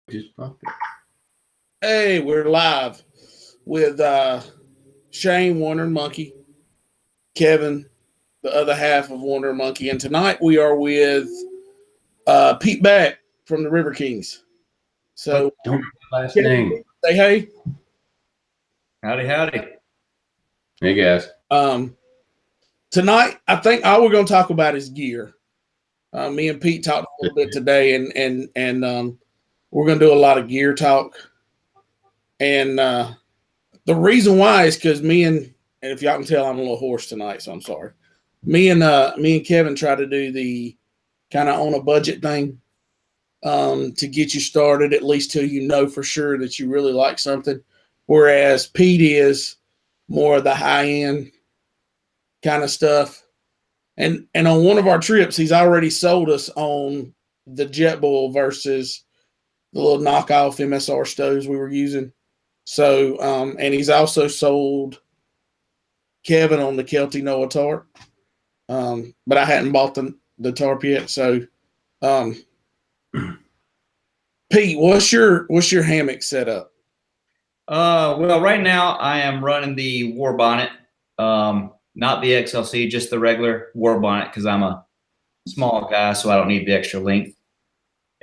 Just popped it. Hey, we're live with Shane, Wandering Monkey, Kevin, the other half of Wandering Monkey, and tonight we are with Pete Back from the River Kings. So, Don't last Kevin, name. say hey. Howdy, howdy. Hey guys. Tonight, I think all we're going to talk about is gear. Me and Pete talked a little bit today, and we're going to do a lot of gear talk. And the reason why is because me and if y'all can tell, I'm a little hoarse tonight, so I'm sorry. Me and Kevin try to do the kind of on a budget thing to get you started, at least till you know for sure that you really like something. Whereas Pete is more of the high end kind of stuff. And on one of our trips, he's already sold us on the Jetboil versus the little knockoff MSR stoves we were using. So, and he's also sold Kevin on the Kelty Noah tarp. But I hadn't bought the tarp yet. So, Pete, what's your hammock setup? Well, right now I am running the War Bonnet, not the XLC, just the regular War Bonnet because I'm a small guy, so I don't need the extra length.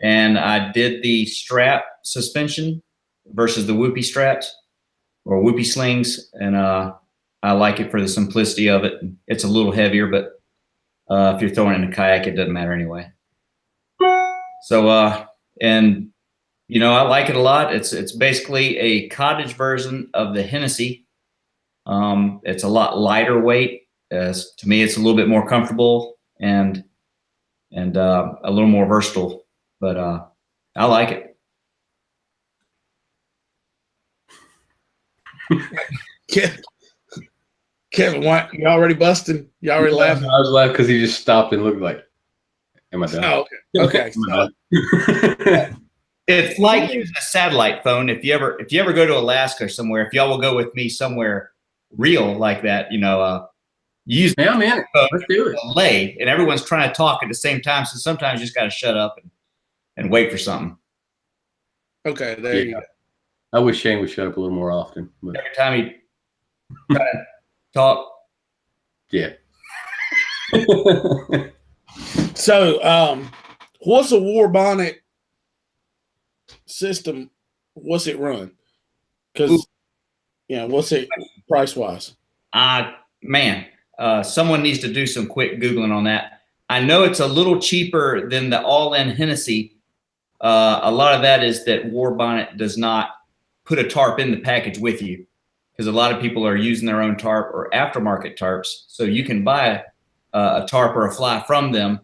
And I did the strap suspension versus the whoopee straps or whoopee slings, and I like it for the simplicity of it. It's a little heavier, but if you're throwing it in a kayak, it doesn't matter anyway. So, and you know, I like it a lot. It's basically a cottage version of the Hennessy. It's a lot lighter weight. To me, it's a little bit more comfortable and a little more versatile. But I like it. Kevin, what? You already busting? You already laughing? I was laughing because he just stopped and looked like, "Am I done?" Oh, okay. Okay. It's like using a satellite phone. If you ever go to Alaska or somewhere, if y'all will go with me somewhere real like that, you know, you use Yeah, man. Let's do it. delay, and everyone's trying to talk at the same time. So sometimes you just got to shut up and wait for something. Okay, there you go. I wish Shane would shut up a little more often. But Every time he try to talk. yeah. So, what's a War Bonnet system? What's it run? Because, what's it price wise? Man, someone needs to do some quick Googling on that. I know it's a little cheaper than the all-in Hennessy. A lot of that is that War Bonnet does not put a tarp in the package with you because a lot of people are using their own tarp or aftermarket tarps. So you can buy a tarp or a fly from them,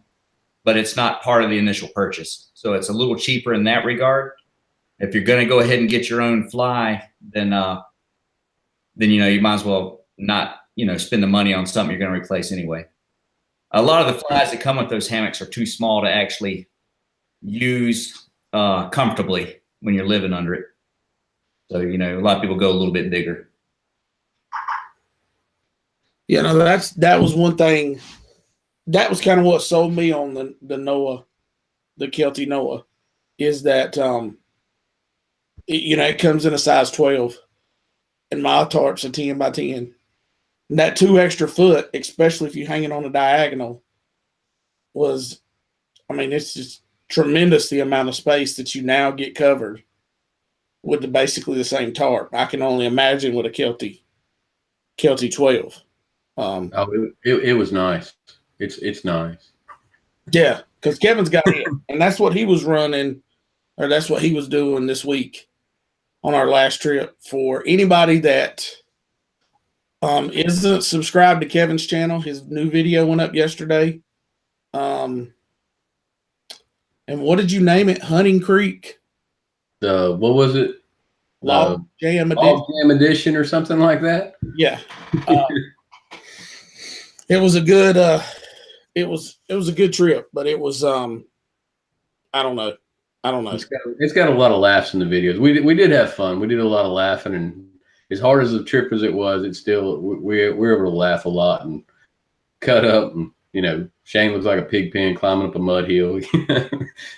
but it's not part of the initial purchase. So it's a little cheaper in that regard. If you're going to go ahead and get your own fly, then you know, you might as well not, you know, spend the money on something you're going to replace anyway. A lot of the flies that come with those hammocks are too small to actually use comfortably when you're living under it. So, you know, a lot of people go a little bit bigger. You know, that was one thing. That was kind of what sold me on the Noah, the Kelty Noah, is that it comes in a size 12, and my tarp's a 10 by 10. And that 2 extra foot, especially if you hang it on a diagonal, it's just tremendous the amount of space that you now get covered with basically the same tarp. I can only imagine with a Kelty 12. It was nice. It's nice. Yeah, because Kevin's got it, and that's what he was running, or that's what he was doing this week on our last trip. For anybody that isn't subscribed to Kevin's channel, his new video went up yesterday. And what did you name it? Hunting Creek? What was it? Log Jam Edition. Log Jam Edition or something like that? Yeah. It was a good it was a good trip, but it was I don't know. It's got a lot of laughs in the videos. We did have fun. We did a lot of laughing, and as hard as the trip as it was, it's still we were able to laugh a lot and cut up, and you know, Shane looks like a pig pen climbing up a mud hill.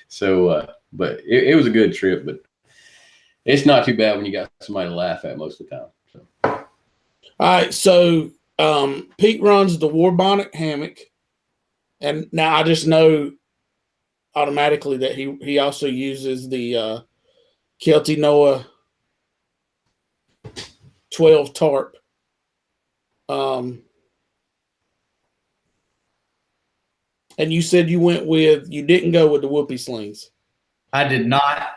So but it was a good trip. But it's not too bad when you got somebody to laugh at most of the time. So. All right, so Pete runs the War Bonnet Hammock, and now I just know automatically that he also uses the Kelty Noah 12 tarp. And you said you didn't go with the whoopee slings. I did not.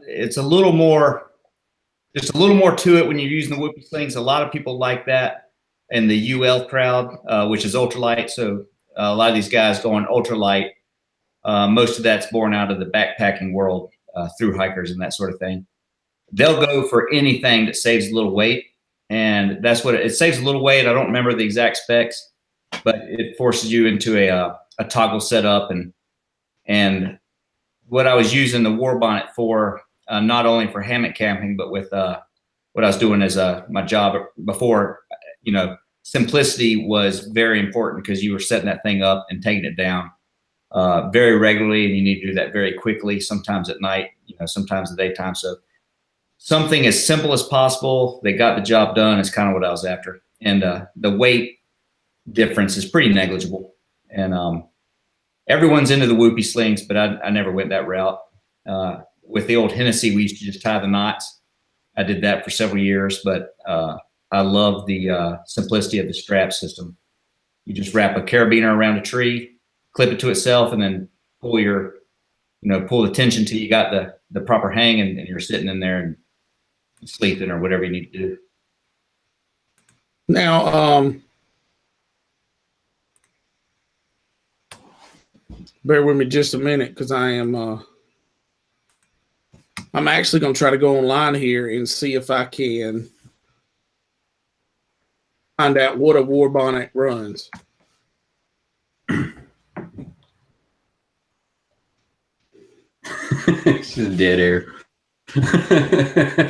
It's a little more, just a little more to it when you're using the whoopee slings. A lot of people like that in the UL crowd, which is ultralight. So a lot of these guys go on ultralight. Most of that's born out of the backpacking world, through hikers and that sort of thing. They'll go for anything that saves a little weight. And that's what it saves a little weight. I don't remember the exact specs, but it forces you into a toggle setup. And what I was using the War Bonnet for, not only for hammock camping, but with what I was doing as my job before, simplicity was very important because you were setting that thing up and taking it down very regularly, and you need to do that very quickly, sometimes at night, sometimes in the daytime. So something as simple as possible that got the job done is kind of what I was after. And the weight difference is pretty negligible. And everyone's into the whoopee slings, but I never went that route. With the old Hennessy, we used to just tie the knots. I did that for several years, but I love the simplicity of the strap system. You just wrap a carabiner around a tree, clip it to itself, and then pull the tension till you got the proper hang, and you're sitting in there and sleeping or whatever you need to do. Now, bear with me just a minute because I'm actually going to try to go online here and see if I can find out what a War Bonnet runs. It's just dead air. Okay,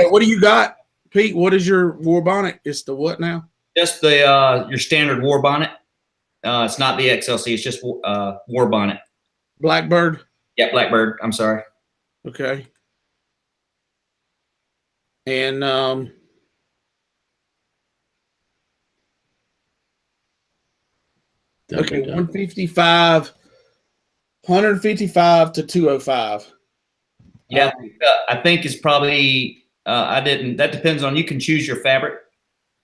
what do you got, Pete? What is your War Bonnet? It's the what now? Just the your standard War Bonnet. It's not the XLC. It's just War Bonnet. Blackbird? Yeah, Blackbird. I'm sorry. Okay. And okay, 155 to 205. Yeah, I think it's probably that depends on, you can choose your fabric,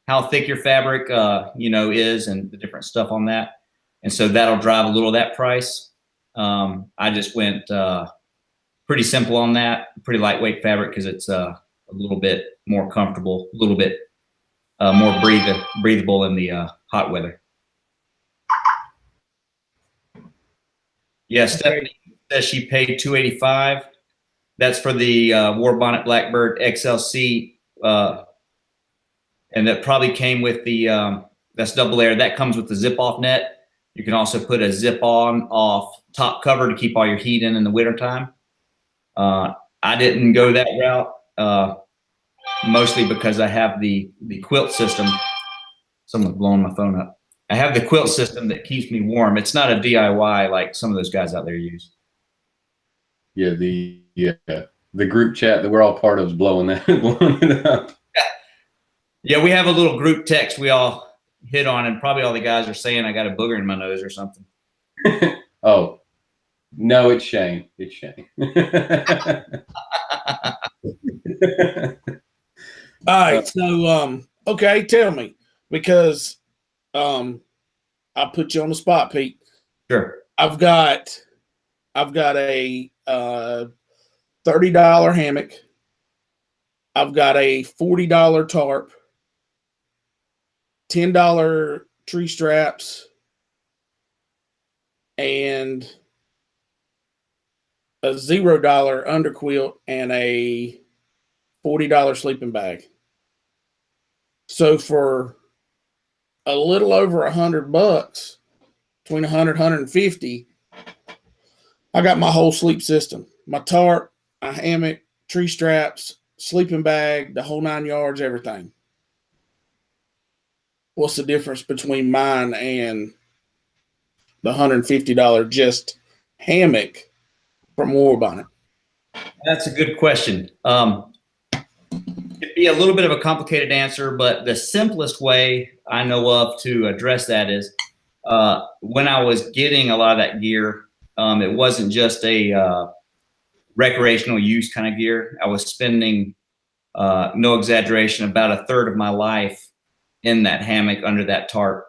how thick your fabric is, and the different stuff on that. And so that'll drive a little of that price. I just went pretty simple on that, pretty lightweight fabric because it's a little bit more comfortable, a little bit more breathable in the hot weather. Yeah, Stephanie says she paid $285. That's for the War Bonnet Blackbird XLC, and that probably came with the that's double air. That comes with the zip off net. You can also put a zip on off top cover to keep all your heat in the wintertime. I didn't go that route, mostly because I have the quilt system. Someone's blowing my phone up. I have the quilt system that keeps me warm. It's not a DIY like some of those guys out there use. Yeah, the group chat that we're all part of is blowing it up. Yeah, we have a little group text we all hit on, and probably all the guys are saying I got a booger in my nose or something. Oh, no, it's Shane. It's Shane. All right, so okay, tell me, because I'll put you on the spot, Pete. Sure. I've got a $30 hammock. I've got a $40 tarp, $10 tree straps, and a $0 underquilt and a $40 sleeping bag. So for a little over $100, between 100, 150, I got my whole sleep system. My tarp, a hammock, tree straps, sleeping bag, the whole 9 yards, everything. What's the difference between mine and the $150 just hammock from War Bonnet? That's a good question. It'd be a little bit of a complicated answer, but the simplest way I know of to address that is when I was getting a lot of that gear, it wasn't just a recreational use kind of gear. I was spending, no exaggeration, about a third of my life in that hammock under that tarp,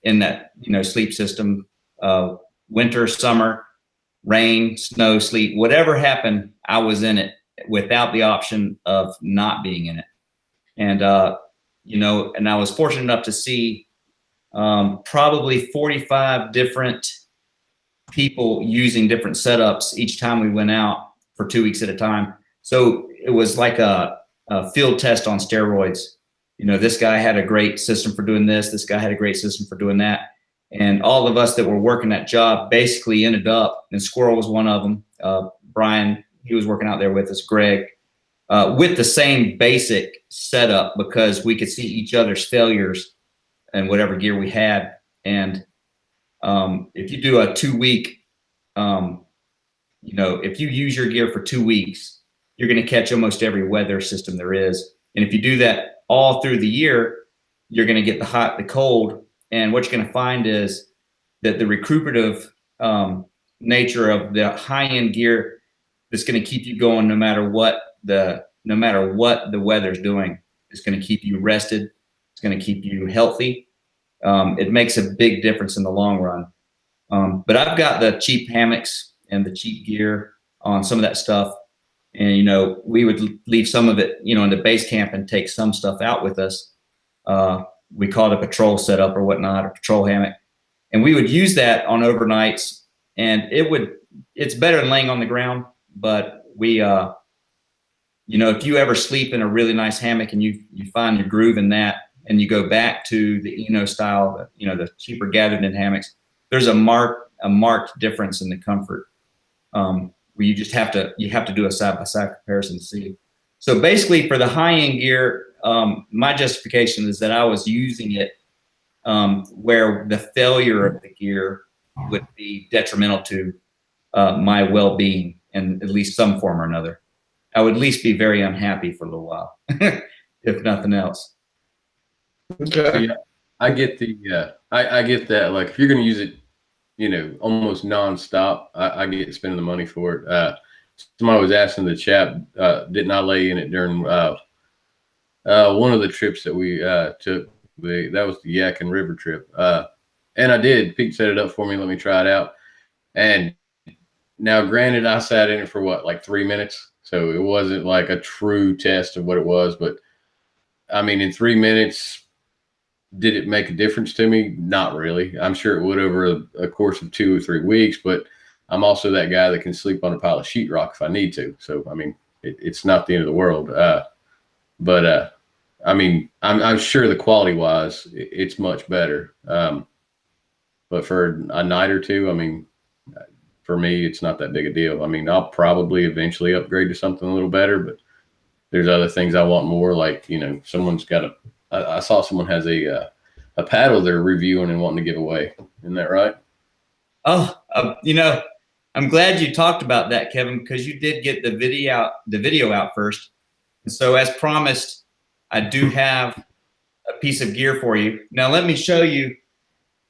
in that sleep system. Winter, summer, rain, snow, sleet, whatever happened, I was in it without the option of not being in it. And and I was fortunate enough to see probably 45 different people using different setups each time we went out for 2 weeks at a time. So it was like a field test on steroids. This guy had a great system for doing this. This guy had a great system for doing that. And all of us that were working that job basically ended up, and Squirrel was one of them. Brian, he was working out there with us, Greg, with the same basic setup, because we could see each other's failures and whatever gear we had. And if you do a 2 week, if you use your gear for 2 weeks, you're going to catch almost every weather system there is. And if you do that all through the year, you're going to get the hot, the cold. And what you're going to find is that the recuperative nature of the high-end gear that's going to keep you going no matter what the weather's doing. Is going to keep you rested. It's going to keep you healthy. It makes a big difference in the long run. But I've got the cheap hammocks and the cheap gear on some of that stuff. And, we would leave some of it, in the base camp and take some stuff out with us. We call it a patrol setup or whatnot, a patrol hammock. And we would use that on overnights, and it's better than laying on the ground. But we, if you ever sleep in a really nice hammock and you find your groove in that, and you go back to the style, the cheaper gathered in hammocks, there's a marked difference in the comfort. Where you just have to do a side-by-side comparison to see. So basically for the high-end gear, my justification is that I was using it where the failure of the gear would be detrimental to my well-being in at least some form or another. I would at least be very unhappy for a little while, if nothing else. Okay. Yeah, I get I get that. Like if you're going to use it, almost nonstop, I get spending the money for it. Somebody was asking the chap, didn't I lay in it during one of the trips that we took? That was the Yak and River trip. And I did. Pete set it up for me. Let me try it out. And now, granted, I sat in it for like 3 minutes. So it wasn't like a true test of what it was. But I mean, in 3 minutes, did it make a difference to me? Not really. I'm sure it would over a course of 2 or 3 weeks, but I'm also that guy that can sleep on a pile of sheetrock if I need to. So, I mean, it's not the end of the world. But I mean, I'm sure the quality wise, it's much better. But for a night or two, I mean, for me, it's not that big a deal. I mean, I'll probably eventually upgrade to something a little better, but there's other things I want more. Like, someone's got I saw someone has a paddle they're reviewing and wanting to give away. Isn't that right? Oh, I'm glad you talked about that, Kevin, because you did get the video out first. And so as promised, I do have a piece of gear for you. Now let me show you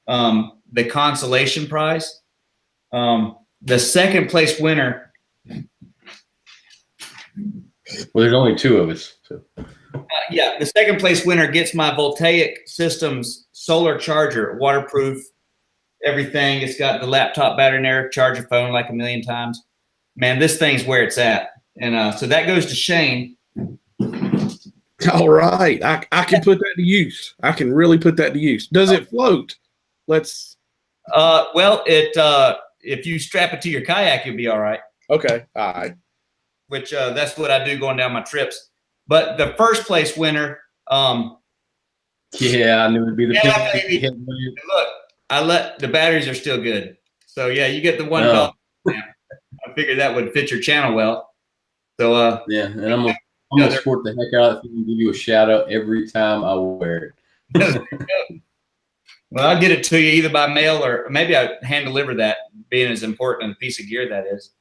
the consolation prize. The second place winner. Well, there's only 2 of us. So. Yeah, the second place winner gets my Voltaic Systems solar charger, waterproof, everything. It's got the laptop battery in there, charge your phone like a million times. Man, this thing's where it's at. And so that goes to Shane. All right. I can put that to use. I can really put that to use. Does it float? Let's. Well, if you strap it to your kayak, you'll be all right. Okay. All right. Which that's what I do going down my trips. But the first place winner. Yeah, I knew it'd be the baby. Look, the batteries are still good. So yeah, you get the $1. Oh. I figured that would fit your channel well. So yeah, and I'm gonna sport the heck out of it and give you a shout out every time I wear it. Well, I'll get it to you either by mail or maybe I hand deliver that, being as important a piece of gear that is.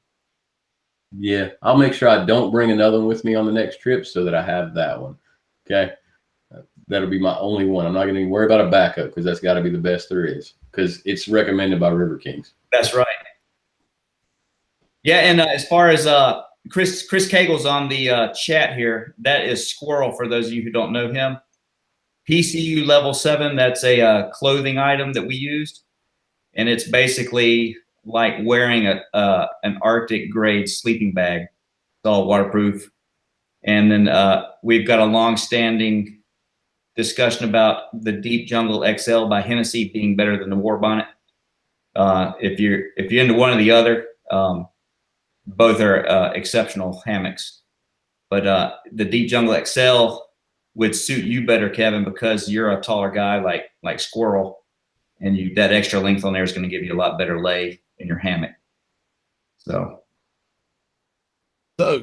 Yeah, I'll make sure I don't bring another one with me on the next trip so that I have that one. Okay. That'll be my only one. I'm not going to worry about a backup because that's got to be the best there is because it's recommended by River Kings. That's right. Yeah, and as far as Chris Cagle's on the chat here, that is Squirrel for those of you who don't know him. PCU level 7, that's a clothing item that we used, and it's basically like wearing an Arctic grade sleeping bag. It's all waterproof. And then we've got a long-standing discussion about the Deep Jungle XL by Hennessy being better than the War Bonnet. If you're into one or the other, both are exceptional hammocks. But the Deep Jungle XL would suit you better, Kevin, because you're a taller guy like Squirrel, and that extra length on there is going to give you a lot better lay in your hammock. So, all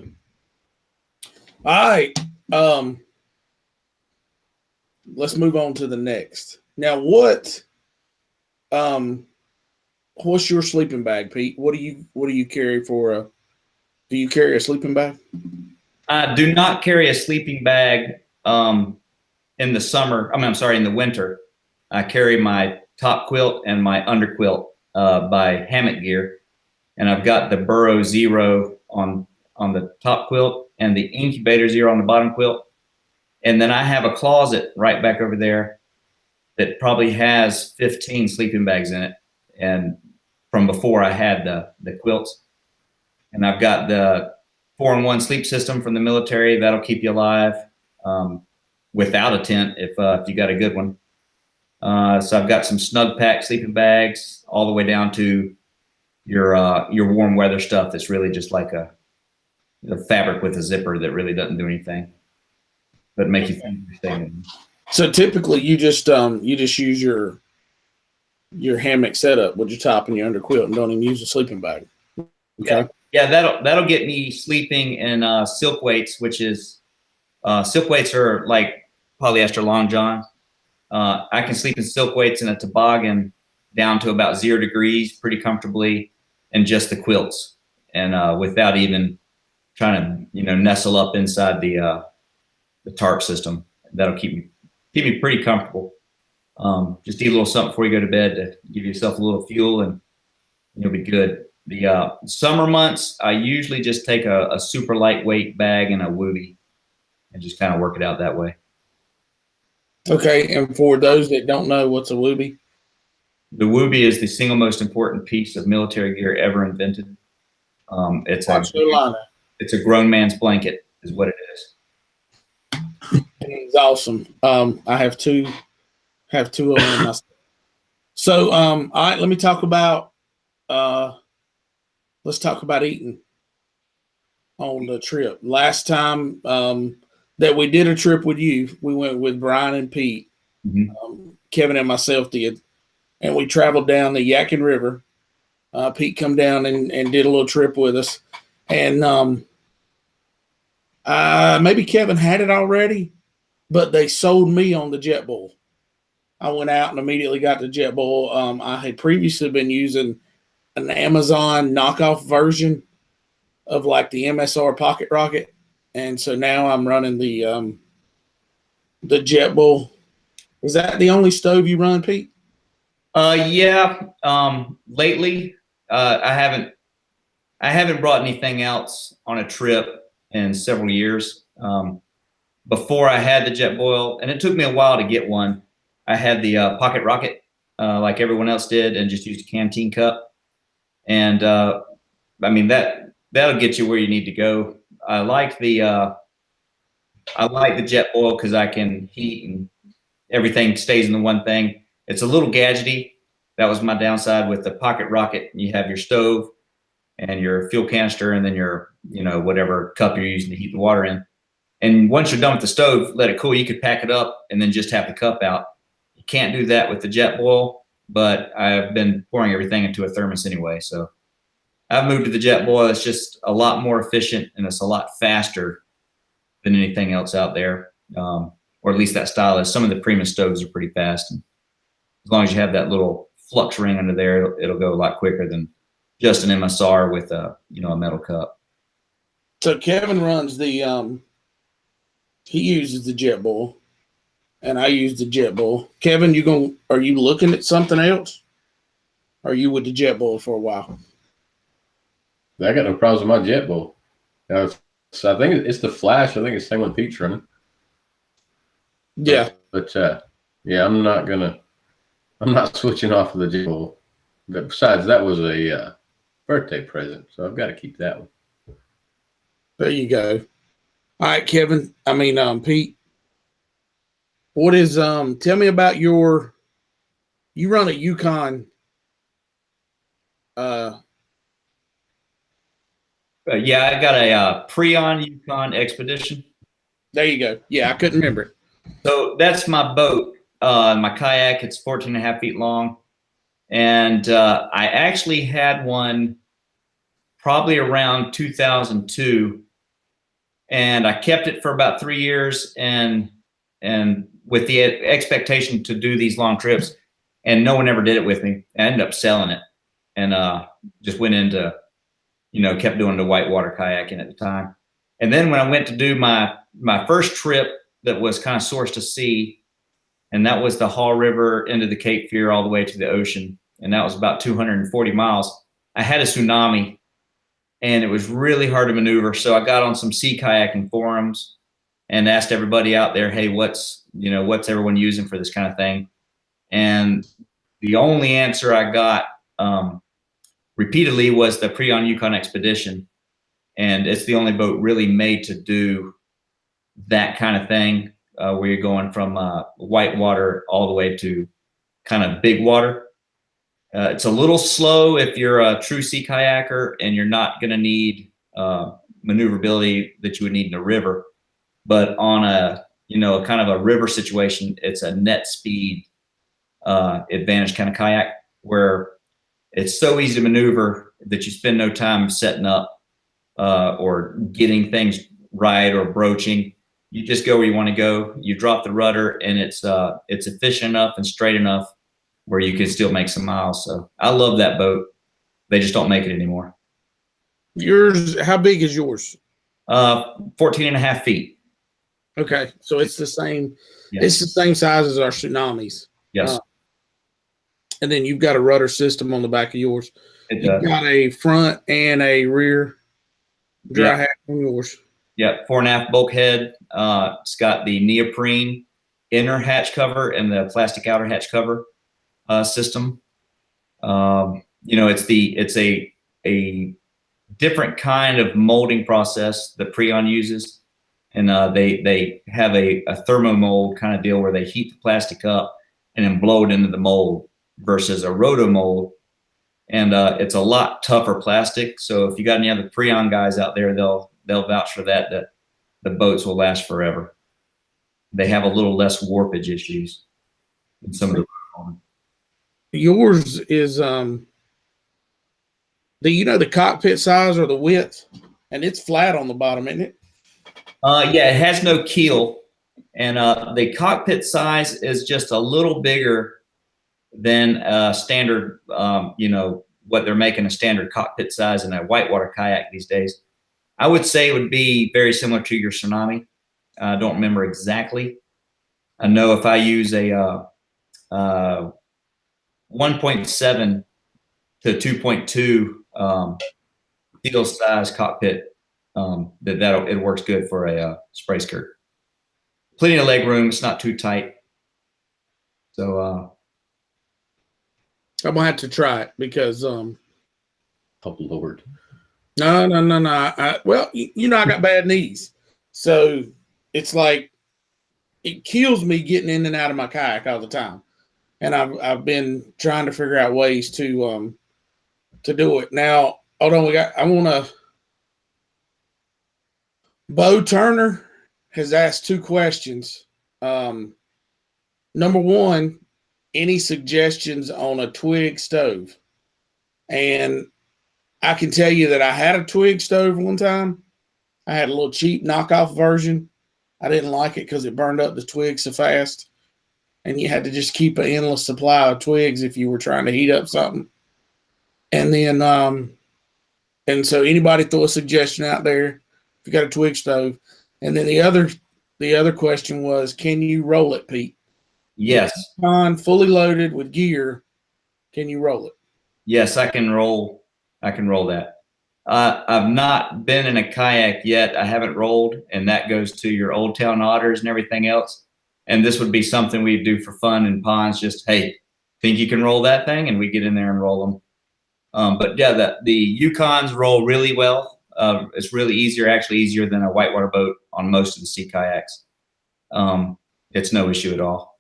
right. Let's move on to the next. Now, what's your sleeping bag, Pete? What do you carry for do you carry a sleeping bag? I do not carry a sleeping bag in the summer. I'm sorry, in the winter. I carry my top quilt and my underquilt by Hammock Gear, and I've got the Burrow Zero on the top quilt and the Incubator Zero on the bottom quilt. And then I have a closet right back over there that probably has 15 sleeping bags in it. And from before I had the quilts. And I've got the 4-in-1 sleep system from the military. That'll keep you alive without a tent if you got a good one. So I've got some snug pack sleeping bags all the way down to your warm weather stuff that's really just like a fabric with a zipper that really doesn't do anything but make you think you're staying. So typically you just use your hammock setup with your top and your underquilt and don't even use a sleeping bag. Okay. Yeah, that'll get me sleeping in silk weights, which is silk weights are like polyester long john. I can sleep in silk weights in a toboggan down to about 0 degrees pretty comfortably, and just the quilts, and without even trying to nestle up inside the tarp system. That'll keep me pretty comfortable. Just eat a little something before you go to bed to give yourself a little fuel, and you'll be good. The summer months, I usually just take a super lightweight bag and a woobie and just kind of work it out that way. Okay, and for those that don't know, what's a woobie? The woobie is the single most important piece of military gear ever invented. It's a grown man's blanket, is what it is. It's awesome. I have two of them. So, all right, let's talk about eating on the trip. Last time that we did a trip with you, we went with Brian and Pete. Mm-hmm. Kevin and myself did, and we traveled down the Kayaking River. Pete come down and did a little trip with us, and maybe Kevin had it already, but they sold me on the Jet Boil. I went out and immediately got the Jet Boil. I had previously been using an Amazon knockoff version of like the MSR Pocket Rocket, and so now I'm running the Jet Boil. Is that the only stove you run, Pete? Yeah. Lately, I haven't brought anything else on a trip in several years. Before I had the Jet Boil, and it took me a while to get one, I had the Pocket Rocket like everyone else did, and just used a canteen cup. And that'll get you where you need to go. I like the Jet Boil because I can heat and everything stays in the one thing. It's a little gadgety. That was my downside with the Pocket Rocket. You have your stove and your fuel canister, and then your whatever cup you're using to heat the water in. And once you're done with the stove, let it cool. You could pack it up and then just have the cup out. You can't do that with the Jet Boil, but I've been pouring everything into a thermos anyway. So I've moved to the Jet Boil. It's just a lot more efficient, and it's a lot faster than anything else out there, or at least that style is. Some of the Prima stoves are pretty fast. And as long as you have that little flux ring under there, it'll go a lot quicker than just an MSR with a metal cup. So Kevin runs the he uses the jet bull, and I use the jet bull. Kevin, are you looking at something else? Or are you with the jet bull for a while? I got no problems with my jet bull. So I think it's the Flash. I think it's the same one Pete's running. Yeah. But yeah, I'm not switching off of the jet bull. But besides, that was a birthday present, so I've got to keep that one. There you go. All right, Kevin. Pete. What is tell me about you run a Yukon Yeah, I got a Prion Yukon Expedition. there you go. Yeah, I couldn't remember it. So that's my boat, my kayak. It's 14 and a half feet long. And I actually had one probably around 2002. And I kept it for about 3 years and with the expectation to do these long trips. And no one ever did it with me. I ended up selling it and just went into, kept doing the whitewater kayaking at the time. And then when I went to do my first trip that was kind of source to sea, and that was the Haw River into the Cape Fear all the way to the ocean, and that was about 240 miles. I had a tsunami, and it was really hard to maneuver. So I got on some sea kayaking forums and asked everybody out there, hey, what's everyone using for this kind of thing? And the only answer I got repeatedly was the Prion Yukon Expedition. And it's the only boat really made to do that kind of thing, where you're going from white water all the way to kind of big water. It's a little slow if you're a true sea kayaker and you're not going to need maneuverability that you would need in a river. But on a kind of a river situation, it's a net speed advantage kind of kayak where it's so easy to maneuver that you spend no time setting up or getting things right or broaching. You just go where you want to go. You drop the rudder, and it's efficient enough and straight enough where you can still make some miles. So I love that boat. They just don't make it anymore. Yours, how big is yours? 14 and a half feet. Okay, so it's the same. Yes. It's the same size as our tsunamis. Yes. And then you've got a rudder system on the back of yours. You've got a front and a rear dry hatch on yours. Yeah, 4.5 bulkhead. It's got the neoprene inner hatch cover and the plastic outer hatch cover system. It's a different kind of molding process that Prion uses, and they have a thermomold kind of deal where they heat the plastic up and then blow it into the mold versus a rotomold. And it's a lot tougher plastic. So if you got any other Prion guys out there, they'll vouch for that the boats will last forever. They have a little less warpage issues than some of the. Yours is the cockpit size or the width, and it's flat on the bottom, isn't it? Yeah, it has no keel, and the cockpit size is just a little bigger than standard. What they're making a standard cockpit size in a whitewater kayak these days. I would say it would be very similar to your tsunami. I don't remember exactly. I know if I use a 1.7 to 2.2 steel size cockpit, it works good for a spray skirt. Plenty of leg room. It's not too tight. So I'm gonna have to try it because oh Lord. No. Well, I got bad knees, so it's like it kills me getting in and out of my kayak all the time, and I've been trying to figure out ways to do it. Now, hold on, I want to. Bo Turner has asked 2 questions. Number one, any suggestions on a twig stove? And I can tell you that I had a twig stove one time. I had a little cheap knockoff version. I didn't like it because it burned up the twigs so fast. And you had to just keep an endless supply of twigs if you were trying to heat up something. And then, and so anybody throw a suggestion out there. you got a twig stove. And then the other question was, can you roll it, Pete? Yes. Fully loaded with gear, can you roll it? Yes, I can roll. I can roll that. I've not been in a kayak yet. I haven't rolled, and that goes to your Old Town Otters and everything else. And this would be something we do for fun in ponds. Just, hey, think you can roll that thing? And we get in there and roll them. But yeah, the Yukons roll really well. It's really easier, actually easier than a whitewater boat on most of the sea kayaks. It's no issue at all.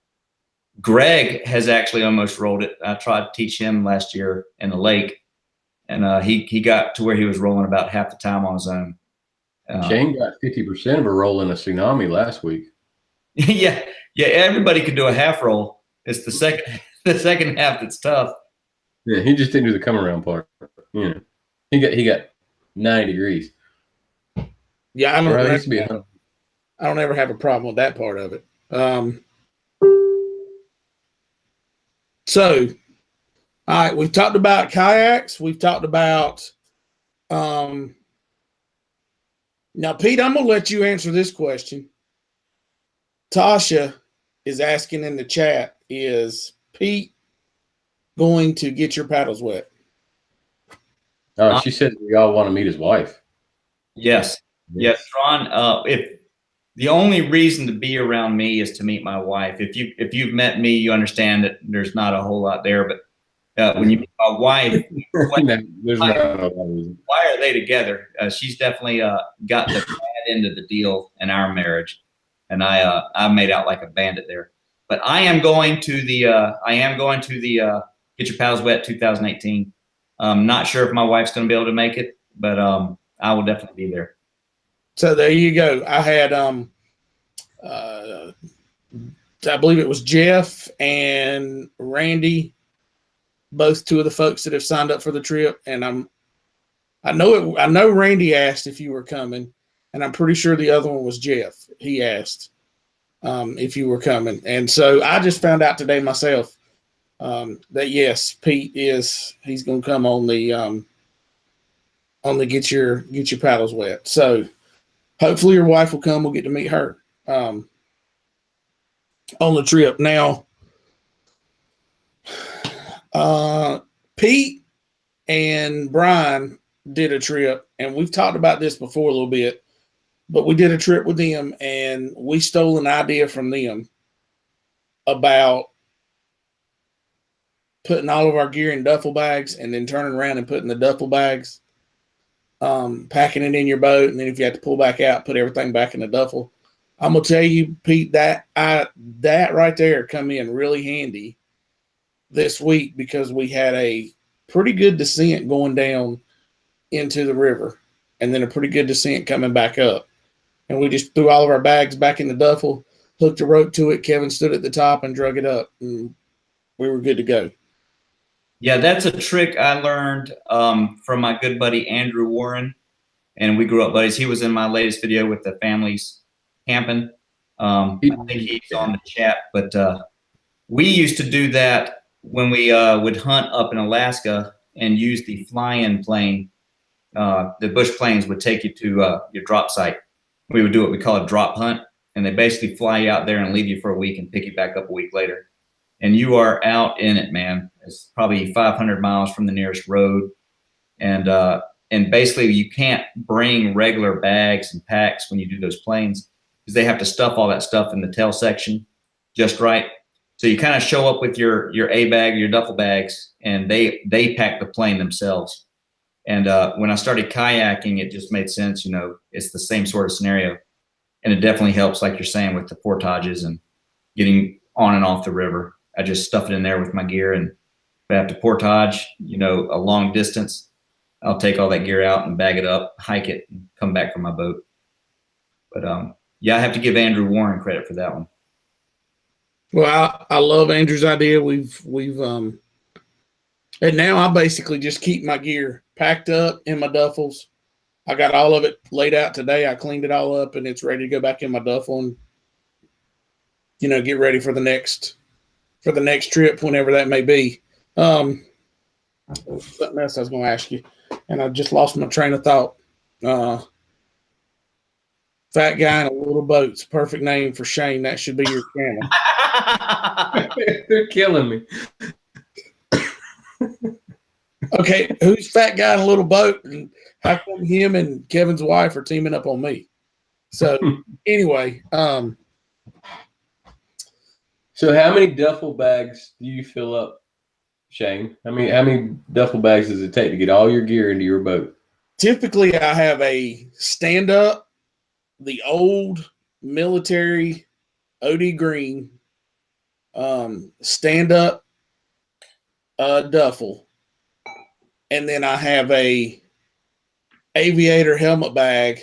Greg has actually almost rolled it. I tried to teach him last year in the lake, and he got to where he was rolling about half the time on his own. Shane got 50% of a roll in a tsunami last week. Yeah, everybody could do a half roll. It's the second half that's tough. Yeah, he just didn't do the come around part. You know, he got 90 degrees. Yeah, I don't ever have a problem with that part of it. So, all right, we've talked about kayaks. We've talked about now, Pete, I'm gonna let you answer this question. Tasha is asking in the chat, is Pete going to get your paddles wet? Oh, she said we all want to meet his wife. Yes. Yes, Ron. If the only reason to be around me is to meet my wife. If you've met me, you understand that there's not a whole lot there. But when you meet my wife, why are they together? She's definitely got the bad end of the deal in our marriage, and I made out like a bandit there. But I am going to the Get Your Paddles Wet 2018. I'm not sure if my wife's going to be able to make it, but I will definitely be there. So there you go. I had I believe it was Jeff and Randy, both two of the folks that have signed up for the trip, and I know Randy asked if you were coming, and I'm pretty sure the other one was Jeff. He asked if you were coming, and so I just found out today myself that yes, Pete he's going to come on the get your paddles wet. So hopefully your wife will come. We'll get to meet her on the trip. Now, Pete and Brian did a trip, and we've talked about this before a little bit, but we did a trip with them, and we stole an idea from them about putting all of our gear in duffel bags and then turning around and putting the duffel bags, packing it in your boat, and then if you have to pull back out, put everything back in the duffel. I'm gonna tell you, Pete, that right there come in really handy this week because we had a pretty good descent going down into the river and then a pretty good descent coming back up. And we just threw all of our bags back in the duffel, hooked a rope to it. Kevin stood at the top and drug it up, and we were good to go. Yeah, that's a trick I learned from my good buddy Andrew Warren, and we grew up buddies. He was in my latest video with the families camping. I think he's on the chat, but we used to do that when we would hunt up in Alaska and use the fly-in plane. The bush planes would take you to your drop site. We would do what we call a drop hunt, and they basically fly you out there and leave you for a week and pick you back up a week later. And you are out in it, man. It's probably 500 miles from the nearest road. And basically you can't bring regular bags and packs when you do those planes because they have to stuff all that stuff in the tail section just right. So you kind of show up with your A bag, your duffel bags, and they pack the plane themselves. And when I started kayaking, it just made sense. You know, it's the same sort of scenario. And it definitely helps, like you're saying, with the portages and getting on and off the river. I just stuff it in there with my gear, and if I have to portage, you know, a long distance, I'll take all that gear out and bag it up, hike it, and come back from my boat. But yeah, I have to give Andrew Warren credit for that one. Well, I love Andrew's idea. We've and now I basically just keep my gear packed up in my duffels. I got all of it laid out today. I cleaned it all up, and it's ready to go back in my duffel and, you know, get ready for the next trip, whenever that may be. Something else I was going to ask you, and I just lost my train of thought. Fat guy in a little boat's perfect name for Shane. That should be your channel. They're killing me. Okay, who's fat guy in a little boat, and how come him and Kevin's wife are teaming up on me? So anyway, So how many duffel bags do you fill up, Shane? How many duffel bags does it take to get all your gear into your boat? typically I have a stand up, the old military OD green stand up duffel, and then I have a aviator helmet bag,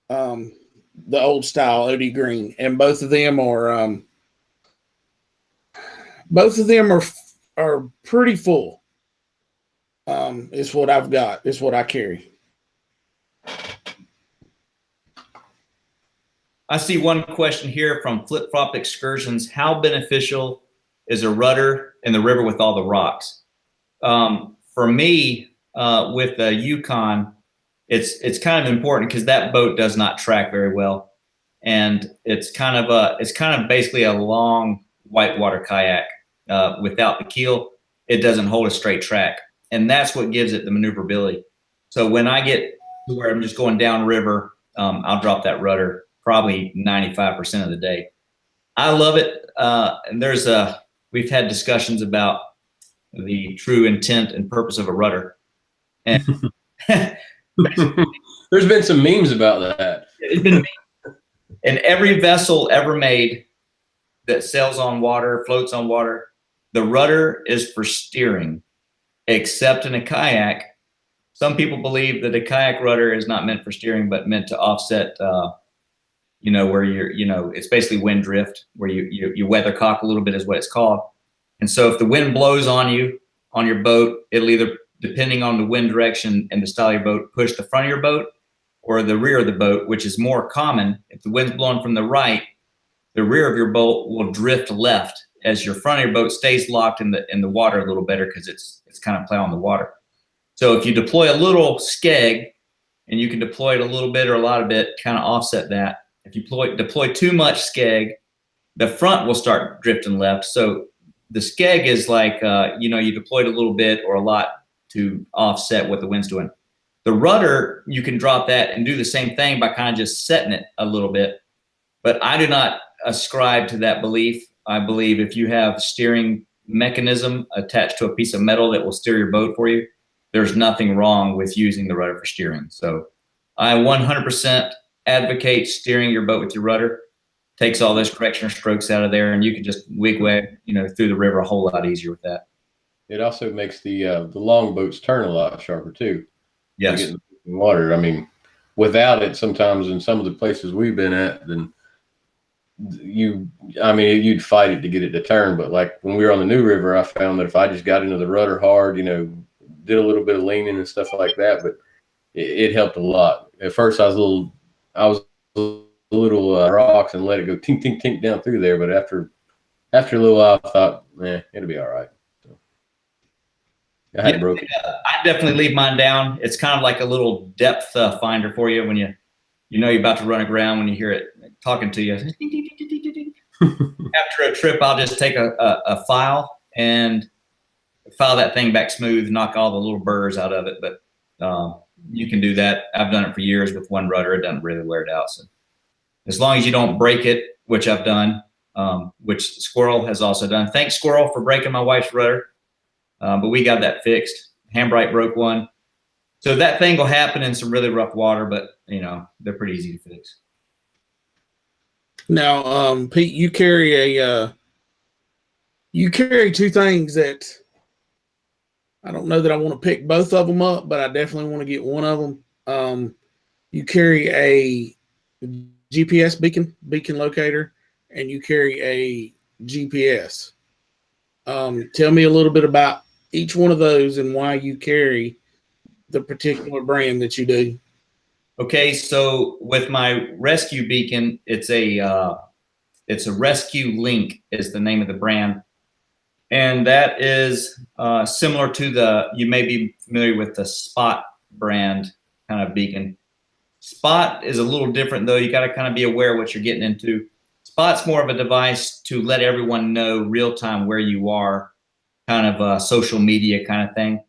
the old style OD green, and both of them are pretty full. Is what I've got. Is what I carry. I see one question here from Flip Flop Excursions. How beneficial is a rudder in the river with all the rocks? For me, with the Yukon, it's kind of important because that boat does not track very well, and it's kind of basically a long whitewater kayak without the keel. It doesn't hold a straight track, and that's what gives it the maneuverability. So when I get to where I'm just going downriver, I'll drop that rudder probably 95% of the day. I love it. And we've had discussions about the true intent and purpose of a rudder. And There's been some memes about that. it's been in every vessel ever made that sails on water, floats on water, the rudder is for steering, except in a kayak. Some people believe that a kayak rudder is not meant for steering, but meant to offset where it's basically wind drift, where you weathercock a little bit is what it's called. And so if the wind blows on you, on your boat, it'll either, depending on the wind direction and the style of your boat, push the front of your boat or the rear of the boat, which is more common. If the wind's blowing from the right, the rear of your boat will drift left as your front of your boat stays locked in the water a little better because it's kind of plowing the water. So if you deploy a little skeg, and you can deploy it a little bit or a lot of it, kind of offset that. If you deploy too much skeg, the front will start drifting left. So the skeg is like, you deployed a little bit or a lot to offset what the wind's doing. The rudder, you can drop that and do the same thing by kind of just setting it a little bit. But I do not ascribe to that belief. I believe if you have steering mechanism attached to a piece of metal that will steer your boat for you, there's nothing wrong with using the rudder for steering. So I 100% advocate steering your boat with your rudder. Takes all those correction strokes out of there, and you can just wigwag, through the river a whole lot easier with that. It also makes the long boats turn a lot sharper too. Yes. Get in the water. I mean, without it, sometimes in some of the places we've been at, then you'd fight it to get it to turn. But like when we were on the New River, I found that if I just got into the rudder hard, did a little bit of leaning and stuff like that, but it helped a lot. At first, I was a little rocks and let it go tink tink tink down through there. But after a little while, I thought, it'll be all right. So I hadn't broke it. I definitely leave mine down. It's kind of like a little depth finder for you when you're about to run aground, when you hear it talking to you. After a trip, I'll just take a file and file that thing back smooth, knock all the little burrs out of it. But you can do that. I've done it for years with one rudder. It doesn't really wear it out. So as long as you don't break it, which I've done, which Squirrel has also done. Thanks, Squirrel, for breaking my wife's rudder. But we got that fixed. Hambright broke one. So that thing will happen in some really rough water, but they're pretty easy to fix. Now, Pete, you carry two things that I don't know that I want to pick both of them up, but I definitely want to get one of them. You carry a GPS beacon locator, and you carry a GPS. Tell me a little bit about each one of those and why you carry the particular brand that you do. Okay, so with my rescue beacon, it's a Rescue Link is the name of the brand. And that is similar to you may be familiar with the Spot brand kind of beacon. Spot is a little different though. You got to kind of be aware of what you're getting into. Spot's more of a device to let everyone know real time where you are, kind of a social media kind of thing.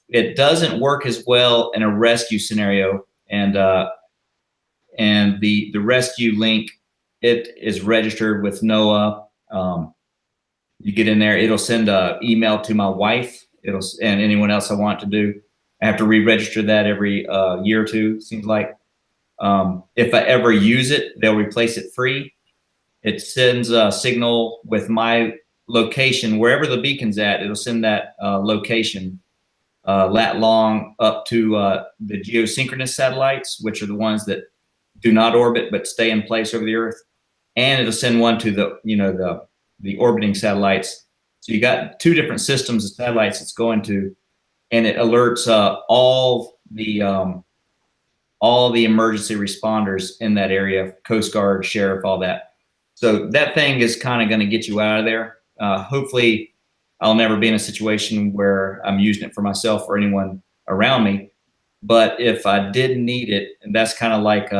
It doesn't work as well in a rescue scenario, and the rescue link, it is registered with NOAA. You get in there, it'll send an email to my wife, and anyone else I want to do. I have to re-register that every year or two, seems like. If I ever use it, they'll replace it free. It sends a signal with my location, wherever the beacon's at, it'll send that location lat long up to the geosynchronous satellites, which are the ones that do not orbit but stay in place over the Earth. And it'll send one to the orbiting satellites. So you got two different systems of satellites it's going to, and it alerts all the emergency responders in that area, Coast Guard, sheriff, all that. So that thing is kind of going to get you out of there. Hopefully I'll never be in a situation where I'm using it for myself or anyone around me. But if I did need it, and that's kind of like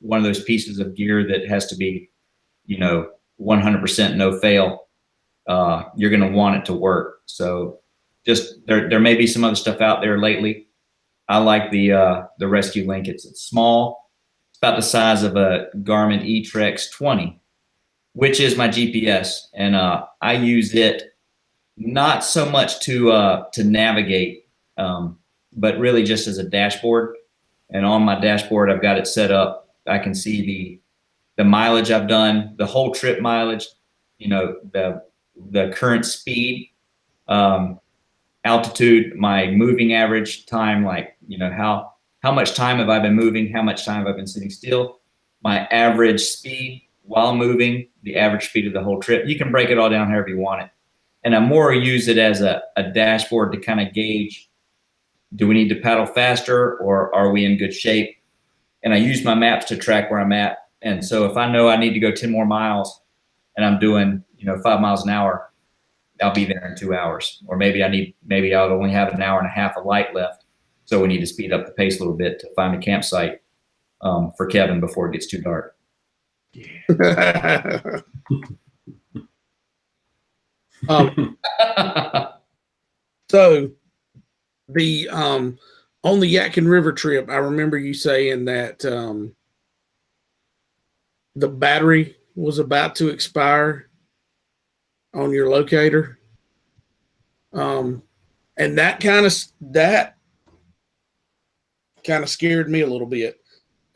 one of those pieces of gear that has to be, 100% no fail, you're going to want it to work. So just there may be some other stuff out there lately. I like the Rescue Link. It's small. It's about the size of a Garmin eTrex 20, which is my GPS, and I use it not so much to navigate, but really just as a dashboard. And on my dashboard, I've got it set up. I can see the mileage I've done, the whole trip mileage, the current speed, altitude, my moving average time, like, how much time have I been moving, how much time have I been sitting still, my average speed while moving, the average speed of the whole trip. You can break it all down however you want it. And I more use it as a dashboard to kind of gauge, do we need to paddle faster or are we in good shape? And I use my maps to track where I'm at. And so if I know I need to go 10 more miles and I'm doing, 5 miles an hour, I'll be there in 2 hours. Or maybe I'll only have an hour and a half of light left. So we need to speed up the pace a little bit to find a campsite for Kevin before it gets too dark. So the on the Yadkin River trip, I remember you saying that the battery was about to expire on your locator, and that kind of scared me a little bit.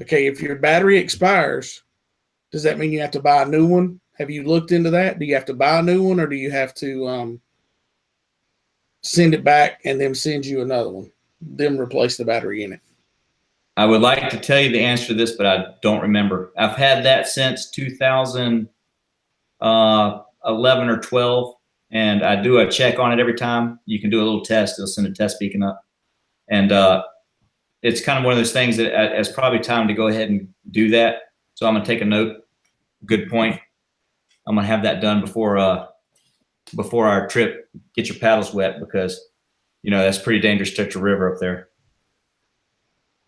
Okay, if your battery expires, does that mean you have to buy a new one? Have you looked into that? Do you have to buy a new one, or do you have to send it back and then send you another one, then replace the battery in it? I would like to tell you the answer to this, but I don't remember. I've had that since 2011 or 12, and I do a check on it every time. You can do a little test. It'll send a test beacon up. And it's kind of one of those things that it's probably time to go ahead and do that. So I'm going to take a note. Good point. I'm going to have that done before our trip. Get your paddles wet, because that's pretty dangerous to touch a river up there.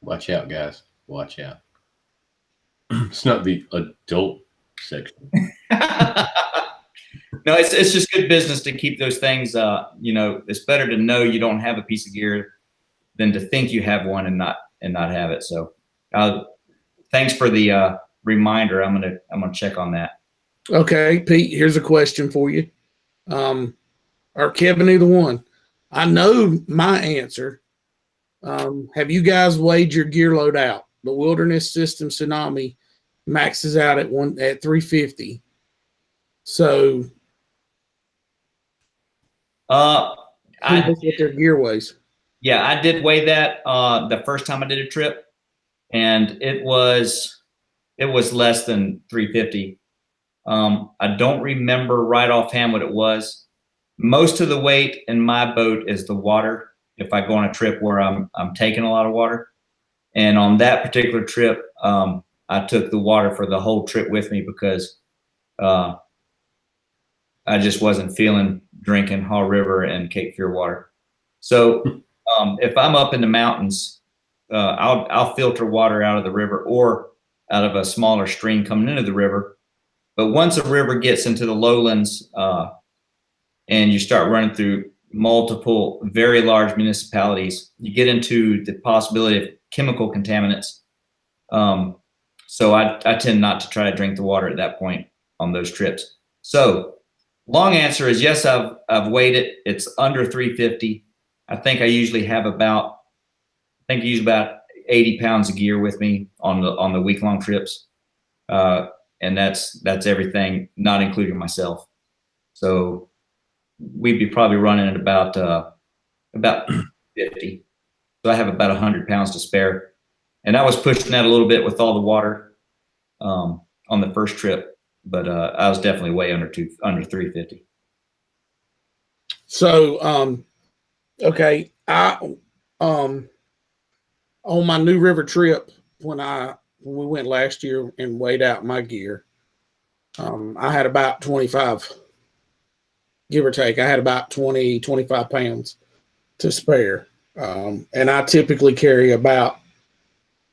Watch out, guys. Watch out. It's not the adult section. No, it's just good business to keep those things. It's better to know you don't have a piece of gear than to think you have one and not have it. So, thanks for the reminder. I'm gonna check on that. Okay, Pete. Here's a question for you, or Kevin, either one. I know my answer. Have you guys weighed your gear load out? The Wilderness System Tsunami maxes out at 350. So, what their gear weighs. Yeah, I did weigh that the first time I did a trip, and it was less than 350. I don't remember right offhand what it was. Most of the weight in my boat is the water. If I go on a trip where I'm taking a lot of water, and on that particular trip, I took the water for the whole trip with me because I just wasn't feeling drinking Haw River and Cape Fear water. So if I'm up in the mountains I'll filter water out of the river or out of a smaller stream coming into the river. But once a river gets into the lowlands and you start running through multiple very large municipalities, you get into the possibility of chemical contaminants. So I tend not to try to drink the water at that point on those trips. So long answer is yes, I've weighed it. It's under 350. I think I usually have about 80 pounds of gear with me on the week-long trips. And that's everything, not including myself. So we'd be probably running at about 50. So I have about 100 pounds to spare. And I was pushing that a little bit with all the water on the first trip, but I was definitely way under 350. So, okay, on my New River trip when we went last year and weighed out my gear, I had about 25, give or take. I had about 25 pounds to spare. And I typically carry about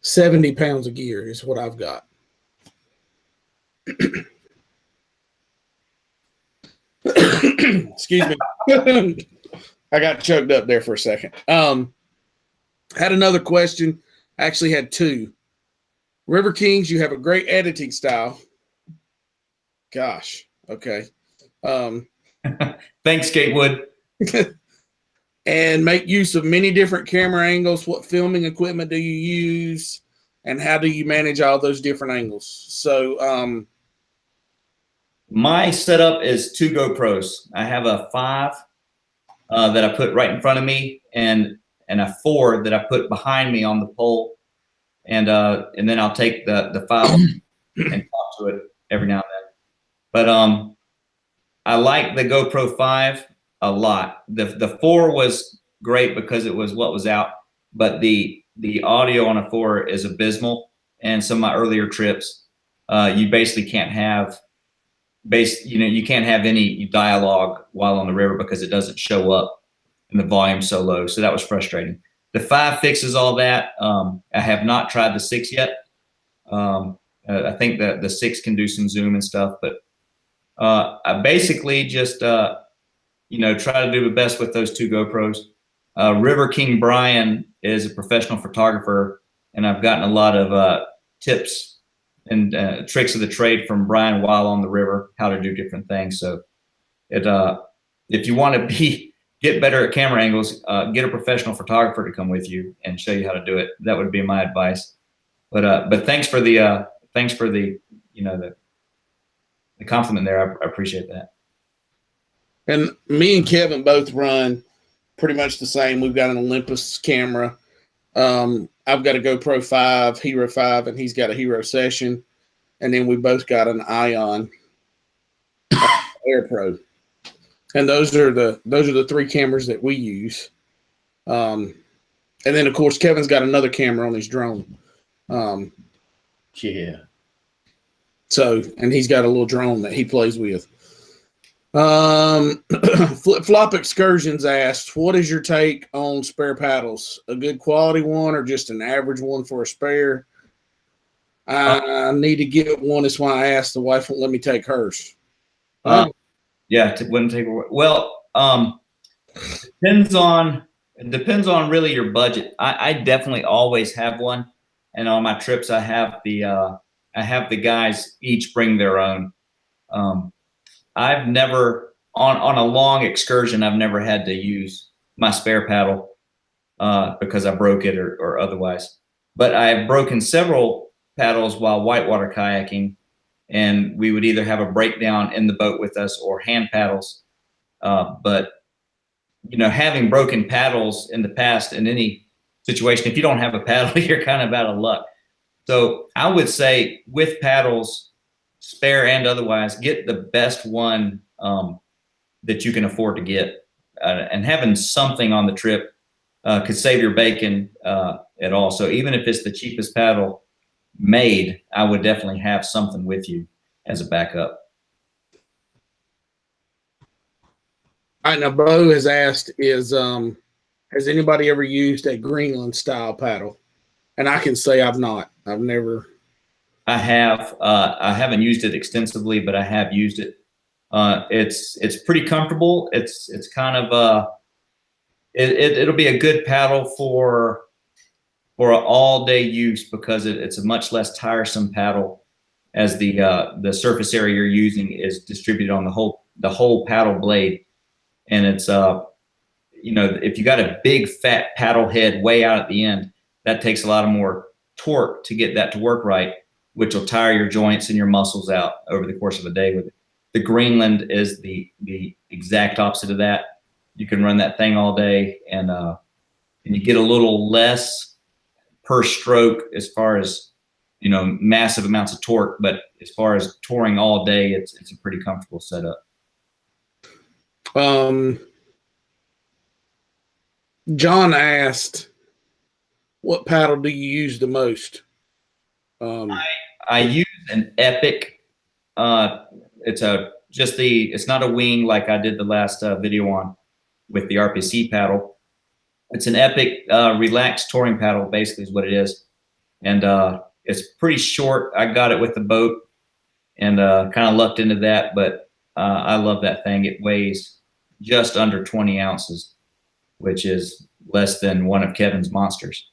70 pounds of gear is what I've got. Excuse me. I got choked up there for a second. Had another question. Actually had two. River Kings, you have a great editing style. Gosh. Okay. Thanks, Gatewood. And make use of many different camera angles. What filming equipment do you use? And how do you manage all those different angles? So, my setup is 2 GoPros. I have a 5 that I put right in front of me, and a 4 that I put behind me on the pole, and then I'll take the 5 and talk to it every now and then. But I like the GoPro 5 a lot. The 4 was great because it was what was out, but the audio on a 4 is abysmal. And some of my earlier trips, you basically can't have you can't have any dialogue while on the river because it doesn't show up and the volume's so low. So that was frustrating. The 5 fixes all that. I have not tried the 6 yet. I think that the 6 can do some zoom and stuff, but I basically just try to do the best with those 2 GoPros. River King Brian is a professional photographer, and I've gotten a lot of tips and tricks of the trade from Brian while on the river, how to do different things. So if you want to get better at camera angles, get a professional photographer to come with you and show you how to do it. That would be my advice. But thanks for the compliment there. I appreciate that. and me and Kevin both run pretty much the same. We've got an Olympus camera. I've got a GoPro 5, Hero 5, and he's got a Hero Session. And then we both got an Ion Air Pro. And those are the 3 cameras that we use. And then of course Kevin's got another camera on his drone. Yeah. So, and he's got a little drone that he plays with. Flip Flop Excursions asked, what is your take on spare paddles? A good quality one or just an average one for a spare? I need to get one. That's why I asked. The wife won't let me take hers. Yeah, wouldn't take. Well, depends on really your budget. I definitely always have one, and on my trips I have the guys each bring their own. I've never on a long excursion I've never had to use my spare paddle because I broke it or otherwise. But I've broken several paddles while whitewater kayaking, and we would either have a breakdown in the boat with us or hand paddles. But having broken paddles in the past in any situation, if you don't have a paddle, you're kind of out of luck. So I would say with paddles, spare and otherwise, get the best one that you can afford to get. And having something on the trip could save your bacon at all. So even if it's the cheapest paddle made, I would definitely have something with you as a backup. All right, now Bo has asked, has anybody ever used a Greenland style paddle? And I can say I've not. I've never. I have. I haven't used it extensively, but I have used it. It's pretty comfortable. It's kind of it'll be a good paddle for all day use because it's a much less tiresome paddle, as the surface area you're using is distributed on the whole paddle blade, and it's if you got a big fat paddle head way out at the end, that takes a lot of more torque to get that to work right, which will tire your joints and your muscles out over the course of a day with it. The Greenland is the exact opposite of that. You can run that thing all day, and you get a little less per stroke as far as massive amounts of torque, but as far as touring all day, it's a pretty comfortable setup. John asked, what paddle do you use the most? I use an Epic. It's not a wing like I did the last video on with the RPC paddle. It's an Epic relaxed touring paddle, basically is what it is. And it's pretty short. I got it with the boat and kind of lucked into that, but I love that thing. It weighs just under 20 ounces, which is less than one of Kevin's monsters.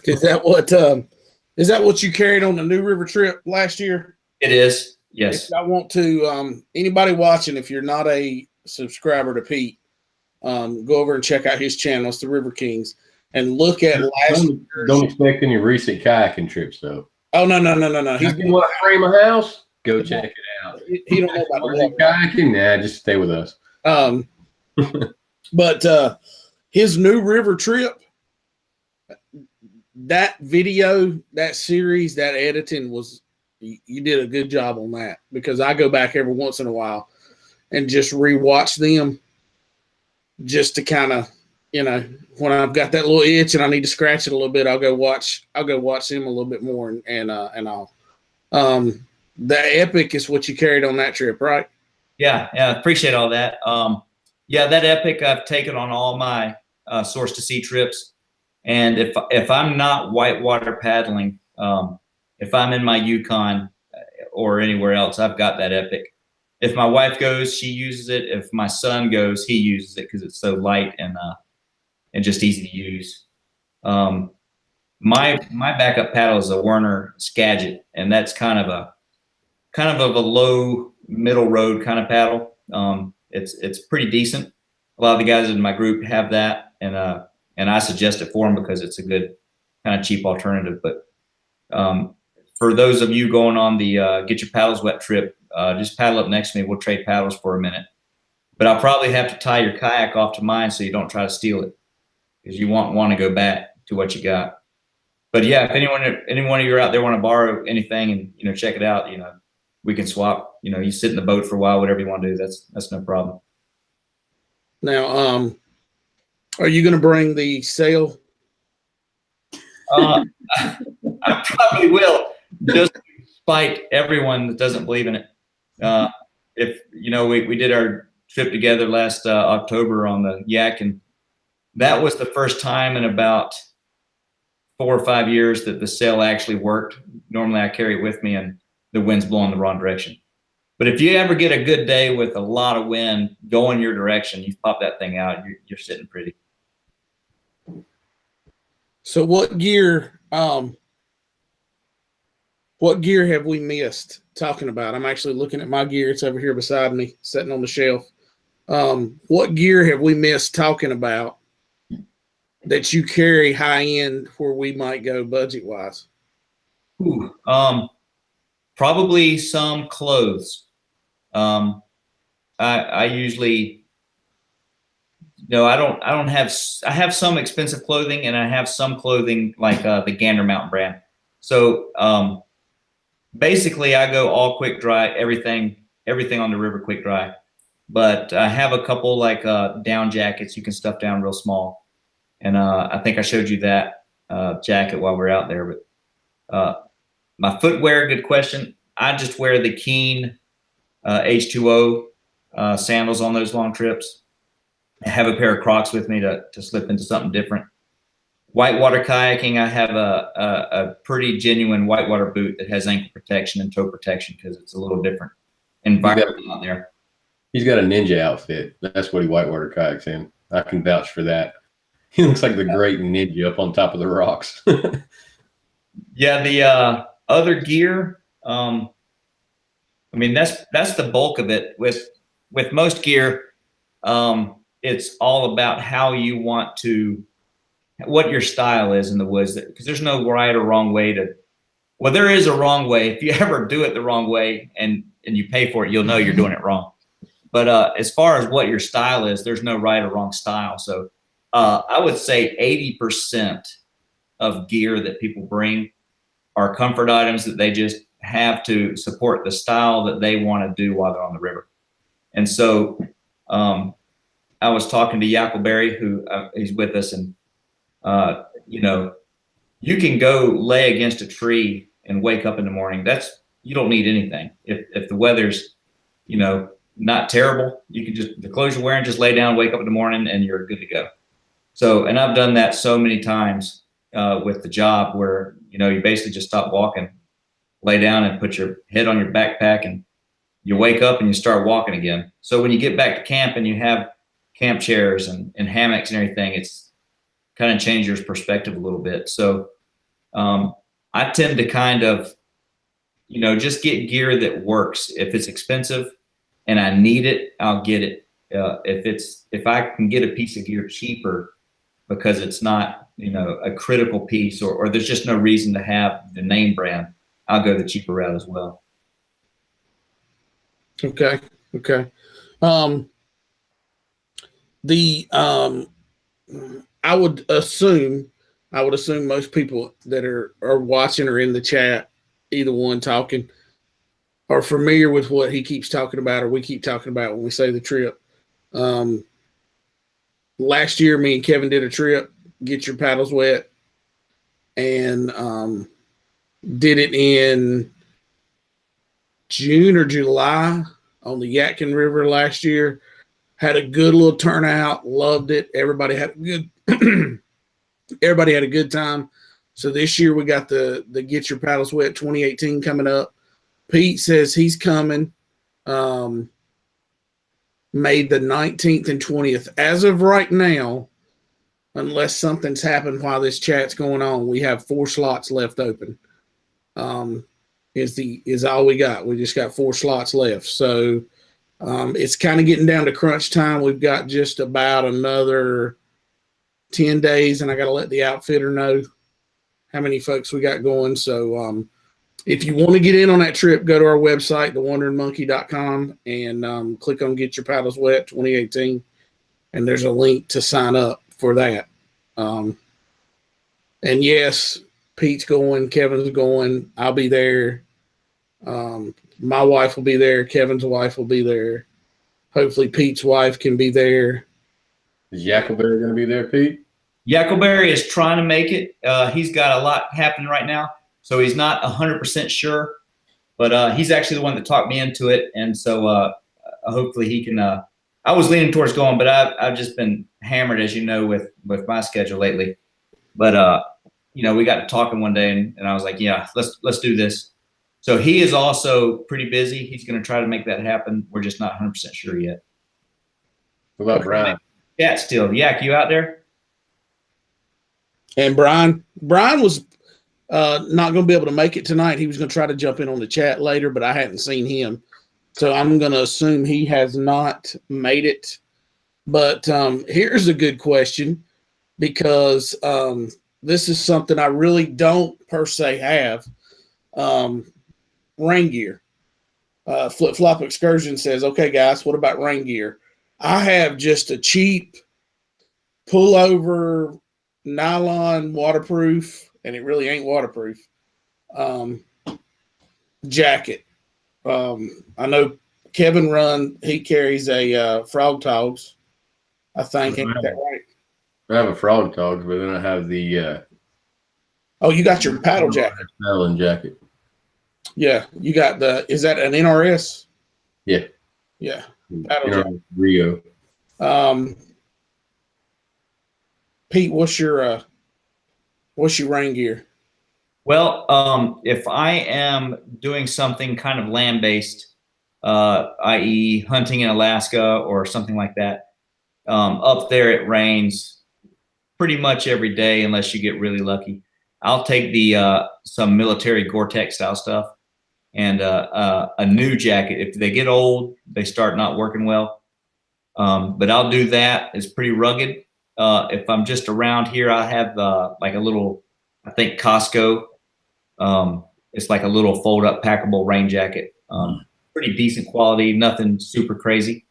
Is that what you carried on the New River trip last year? It is, yes. If I want to, anybody watching, if you're not a subscriber to Pete, go over and check out his channel. It's the River Kings, and look at last year's. Don't expect any recent kayaking trips though. Oh no. He's going to frame a house. Go check it out. He don't know about the kayaking. Nah, just stay with us. But his New River trip, that video, that series, that editing you did a good job on that, because I go back every once in a while and just rewatch them just to kind of, when I've got that little itch and I need to scratch it a little bit, I'll go watch them a little bit more and all. The Epic is what you carried on that trip, right? Yeah. Appreciate all that. That Epic I've taken on all my source to sea trips. And if I'm not whitewater paddling, if I'm in my Yukon or anywhere else, I've got that Epic. If my wife goes, she uses it. If my son goes, he uses it because it's so light and just easy to use. My backup paddle is a Werner Skagit, and that's kind of a low middle road kind of paddle. It's pretty decent. A lot of the guys in my group have that, and I suggest it for them because it's a good kind of cheap alternative. But for those of you going on the Get Your Paddles Wet trip, just paddle up next to me. We'll trade paddles for a minute. But I'll probably have to tie your kayak off to mine so you don't try to steal it, because you won't want to go back to what you got. But yeah, if any one of you are out there want to borrow anything and check it out, we can swap. You sit in the boat for a while, whatever you want to do. That's no problem. Now, are you going to bring the sail? I probably will, just to spite everyone that doesn't believe in it. If we did our trip together last October on the Yak, and that was the first time in about 4 or 5 years that the sail actually worked. Normally I carry it with me and the wind's blowing the wrong direction. But if you ever get a good day with a lot of wind going your direction, you pop that thing out, you're sitting pretty. So what gear have we missed talking about? I'm actually looking at my gear. It's over here beside me, sitting on the shelf. What gear have we missed talking about that you carry high end where we might go budget wise? Probably some clothes. I usually, I have some expensive clothing, and I have some clothing like the Gander Mountain brand. So basically I go all quick dry, everything on the river quick dry. But I have a couple like down jackets you can stuff down real small. And I think I showed you that jacket while we were out there. But my footwear, good question. I just wear the Keen H2O sandals on those long trips. I have a pair of Crocs with me to slip into something different. Whitewater kayaking, I have a pretty genuine whitewater boot that has ankle protection and toe protection because it's a little different environment out there. He's got a ninja outfit. That's what he whitewater kayaks in. I can vouch for that. He looks like the great ninja up on top of the rocks. Yeah, the other gear, I mean, that's the bulk of it. With most gear, it's all about how you want to, what your style is in the woods. Because there's no right or wrong way to. Well, there is a wrong way. If you ever do it the wrong way and you pay for it, you'll know you're doing it wrong. But as far as what your style is, there's no right or wrong style. So I would say 80% of gear that people bring are comfort items that they just have to support the style that they want to do while they're on the river. And so I was talking to Yackleberry, who he's with us, and you know, you can go lay against a tree and wake up in the morning. You don't need anything. If the weather's, you know, not terrible, you can just, the clothes you're wearing, just lay down, wake up in the morning, and you're good to go. So, and I've done that so many times with the job where, you know, you basically just stop walking, lay down and put your head on your backpack, and you wake up and you start walking again. So when you get back to camp and you have camp chairs and hammocks and everything, it's kind of changed your perspective a little bit. So I tend to kind of, you know, just get gear that works. If it's expensive and I need it, I'll get it. If I can get a piece of gear cheaper because it's not, you know, a critical piece, or there's just no reason to have the name brand, I'll go the cheaper route as well. Okay. I would assume most people that are watching or in the chat, either one talking, are familiar with what he keeps talking about or we keep talking about when we say the trip. Last year, me and Kevin did a trip, get your paddles wet, and did it in June or July on the Yadkin River last year. Had a good little turnout, loved it. Everybody had a good time. So this year we got the Get Your Paddles Wet 2018 coming up. Pete says he's coming May the 19th and 20th. As of right now, unless something's happened while this chat's going on, we have 4 slots left open. Is all we got. We just got 4 slots left. So it's kind of getting down to crunch time. We've got just about another 10 days, and I got to let the outfitter know how many folks we got going. So if you want to get in on that trip, go to our website, thewanderingmonkey.com, and click on Get Your Paddles Wet 2018. And there's a link to sign up for that. And yes, Pete's going, Kevin's going, I'll be there. My wife will be there. Kevin's wife will be there. Hopefully Pete's wife can be there. Is Yackleberry going to be there, Pete? Yackleberry is trying to make it. He's got a lot happening right now, so he's not 100% sure. But he's actually the one that talked me into it, and so hopefully he can. I was leaning towards going, but I've just been hammered, as you know, with my schedule lately. But you know, we got to talking one day, and I was like, yeah, let's do this. So he is also pretty busy. He's going to try to make that happen. We're just not 100% sure yet. What about Brian? Yeah, still. Yak, you out there? And Brian was not going to be able to make it tonight. He was going to try to jump in on the chat later, but I hadn't seen him. So I'm going to assume he has not made it. But here's a good question, because this is something I really don't per se have. Rain gear. Flip Flop Excursion says, okay, guys, what about rain gear? I have just a cheap pullover nylon waterproof, and it really ain't waterproof, jacket. I know Kevin he carries a Frog Togs, I think. Ain't that right? I have a Frog Togs, but then I have the oh, you got your paddle jacket. Paddling jacket. Yeah, you got is that an NRS? Yeah. Yeah. Paddle jacket. Rio. Pete, what's your What's your rain gear? Well, if I am doing something kind of land-based, i.e. hunting in Alaska or something like that, up there it rains pretty much every day unless you get really lucky. I'll take the some military Gore-Tex style stuff and a new jacket. If they get old, they start not working well. But I'll do that. It's pretty rugged. If I'm just around here, I have like a little, I think Costco. It's like a little fold up packable rain jacket. Pretty decent quality, nothing super crazy.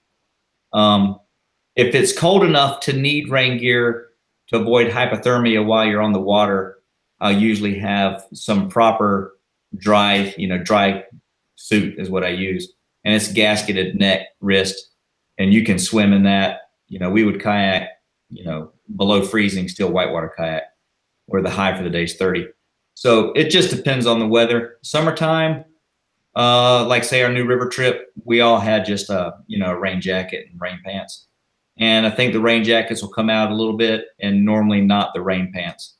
If it's cold enough to need rain gear to avoid hypothermia while you're on the water, I'll usually have some proper dry suit is what I use. And it's gasketed neck, wrist, and you can swim in that. We would kayak, below freezing, still whitewater kayak, where the high for the day is 30. So it just depends on the weather. Summertime, like say our new river trip, we all had just a rain jacket and rain pants. And I think the rain jackets will come out a little bit and normally not the rain pants.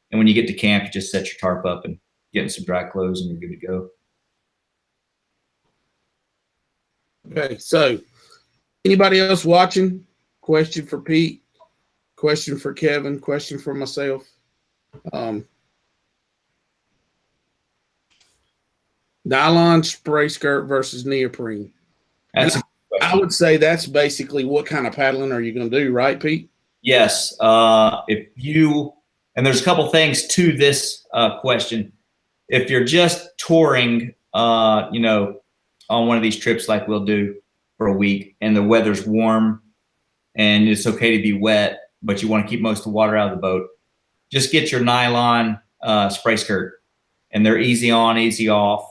And when you get to camp, you just set your tarp up and get in some dry clothes and you're good to go. Okay, so anybody else watching? Question for Pete, question for Kevin, question for myself. Nylon spray skirt versus neoprene. I would say that's basically what kind of paddling are you going to do, right, Pete? Yes. And there's a couple things to this question. If you're just touring, on one of these trips like we'll do for a week and the weather's warm and it's okay to be wet, but you want to keep most of the water out of the boat, just get your nylon spray skirt, and they're easy on, easy off.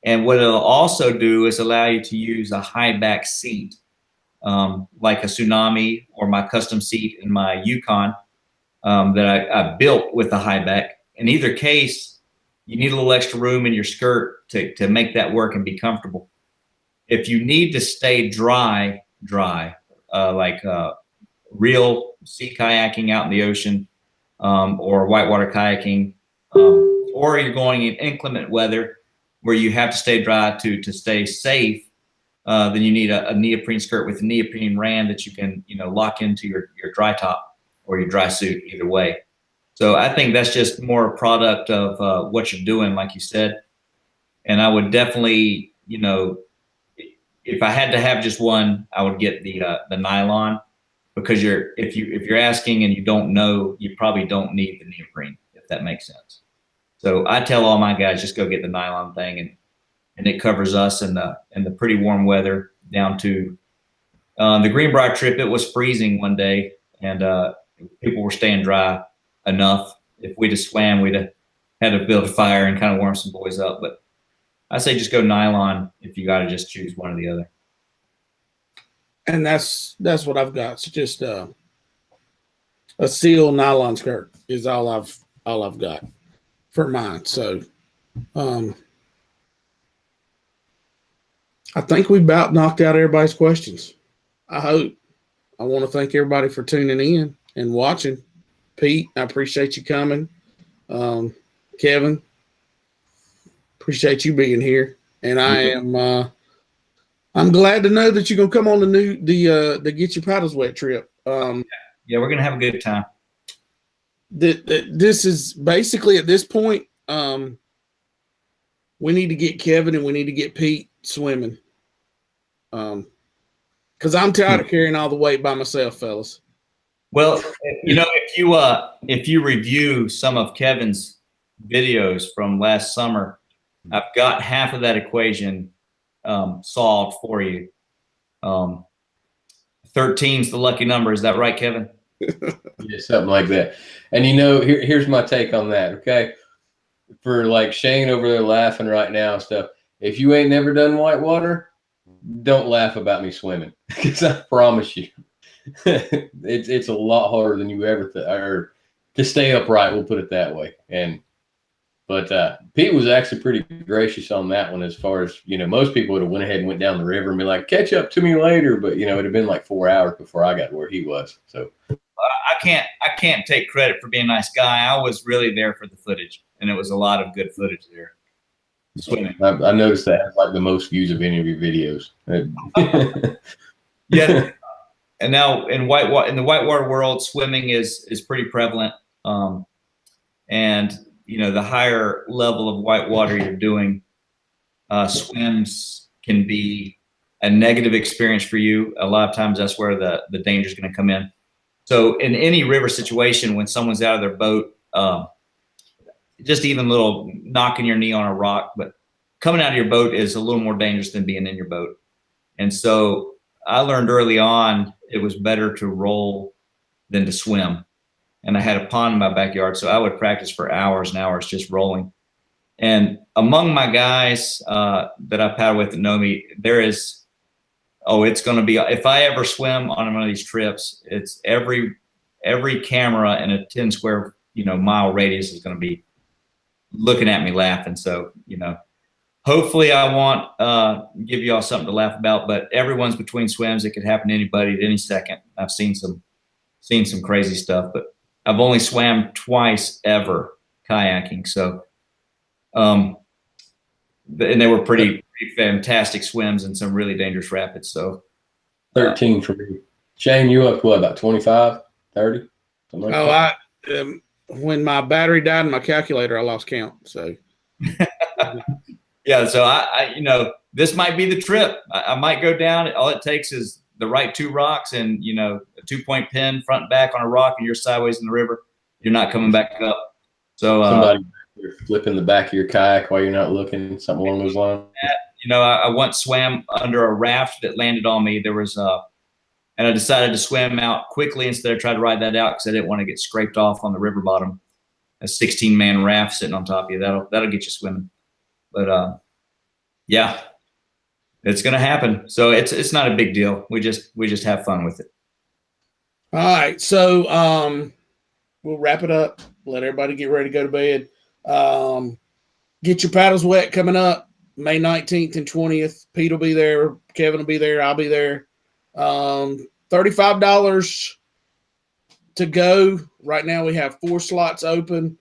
And what it'll also do is allow you to use a high back seat, like a Tsunami or my custom seat in my Yukon that I built with a high back. In either case, you need a little extra room in your skirt to make that work and be comfortable. If you need to stay dry, like real sea kayaking out in the ocean, or whitewater kayaking, or you're going in inclement weather where you have to stay dry to stay safe, then you need a neoprene skirt with a neoprene rand that you can lock into your dry top or your dry suit, either way. So I think that's just more a product of what you're doing, like you said. And I would definitely, if I had to have just one, I would get the nylon, because if you're asking and you don't know, you probably don't need the neoprene, if that makes sense. So I tell all my guys, just go get the nylon thing, and it covers us in the pretty warm weather down to the Greenbrier trip. It was freezing one day, and people were staying dry enough. If we'd have swam, we'd have had to build a fire and kind of warm some boys up. But I say just go nylon if you got to just choose one or the other. And that's what I've got. It's just a seal nylon skirt is all I've got for mine. So I think we about knocked out everybody's questions. I hope. I want to thank everybody for tuning in and watching. Pete, I appreciate you coming. Kevin, appreciate you being here. And I'm glad to know that you're gonna come on the Get Your Paddles Wet trip. Yeah, we're gonna have a good time. This is basically at this point, we need to get Kevin and we need to get Pete swimming. Because I'm tired of carrying all the weight by myself, fellas. Well, if you review some of Kevin's videos from last summer, I've got half of that equation solved for you. 13's the lucky number. Is that right, Kevin? Yeah, something like that. And here's my take on that. Okay, for like Shane over there laughing right now and stuff. If you ain't never done whitewater, don't laugh about me swimming, because I promise you, it's a lot harder than you ever or to stay upright. We'll put it that way. But Pete was actually pretty gracious on that one, as far as, most people would have went ahead and went down the river and be like, catch up to me later. But, it had been like 4 hours before I got to where he was. So I can't take credit for being a nice guy. I was really there for the footage, and it was a lot of good footage there. Swimming. I noticed that has like the most views of any of your videos. Yeah. And now in the whitewater world, swimming is pretty prevalent. And you know, the higher level of whitewater you're doing, swims can be a negative experience for you. A lot of times that's where the danger is going to come in. So in any river situation, when someone's out of their boat, just even a little knocking your knee on a rock, but coming out of your boat is a little more dangerous than being in your boat. And so I learned early on it was better to roll than to swim. And I had a pond in my backyard, so I would practice for hours and hours just rolling. And among my guys that I paddle with that know me, there is, it's going to be, if I ever swim on one of these trips, it's every camera in a 10 square mile radius is going to be looking at me laughing. So, hopefully I won't give you all something to laugh about, but everyone's between swims. It could happen to anybody at any second. I've seen some crazy stuff, but I've only swam twice ever kayaking. So, and they were pretty fantastic swims and some really dangerous rapids. So 13 for me. Shane, you up to what, about 25, 30? Something like that? When my battery died in my calculator, I lost count. So yeah, so I this might be the trip. I might go down. All it takes is the right two rocks and a 2-point pin front and back on a rock, and you're sideways in the river. You're not coming back up. So somebody you're flipping the back of your kayak while you're not looking, something along those lines. I once swam under a raft that landed on me. There was and I decided to swim out quickly instead of trying to ride that out because I didn't want to get scraped off on the river bottom. A 16-man raft sitting on top of you, that'll get you swimming. But yeah, it's gonna happen. So it's not a big deal. We just have fun with it. All right, so we'll wrap it up. Let everybody get ready to go to bed. Get your paddles wet coming up May 19th and 20th. Pete will be there. Kevin will be there. I'll be there. $35 to go. Right now we have 4 slots open.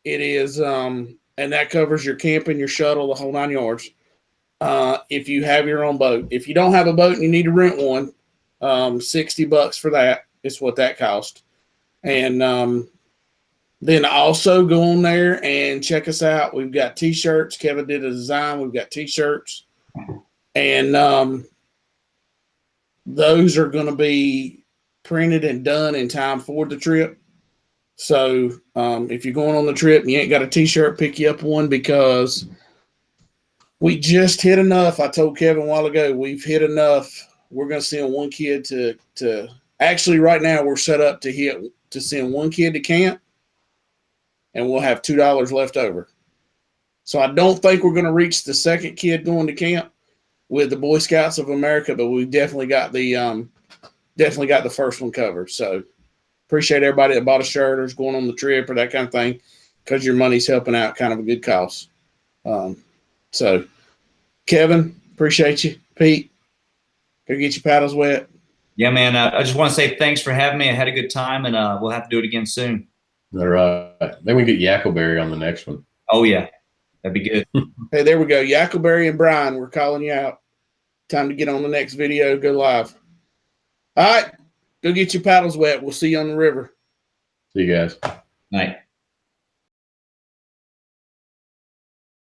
It is, and that covers your camping, your shuttle, the whole 9 yards. If you have your own boat. If you don't have a boat and you need to rent one, $60 for that is what that costs. And then also go on there and check us out. We've got T-shirts. Kevin did a design. We've got T-shirts. And those are going to be printed and done in time for the trip. So if you're going on the trip and you ain't got a T-shirt, pick you up one because we just hit enough. I told Kevin a while ago, we've hit enough. We're going to send one kid to actually right now we're set up to send one kid to camp, and we'll have $2 left over. So I don't think we're going to reach the second kid going to camp with the Boy Scouts of America, but we definitely got the first one covered. So appreciate everybody that bought a shirt or is going on the trip or that kind of thing, because your money's helping out kind of a good cause. So Kevin, appreciate you. Pete, go get your paddles wet. Yeah, man. I just want to say thanks for having me. I had a good time, and we'll have to do it again soon. All right. Then we get Yackleberry on the next one. Oh, yeah. That'd be good. Hey, there we go. Yackleberry and Brian, we're calling you out. Time to get on the next video. Go live. All right. Go get your paddles wet. We'll see you on the river. See you guys. Night.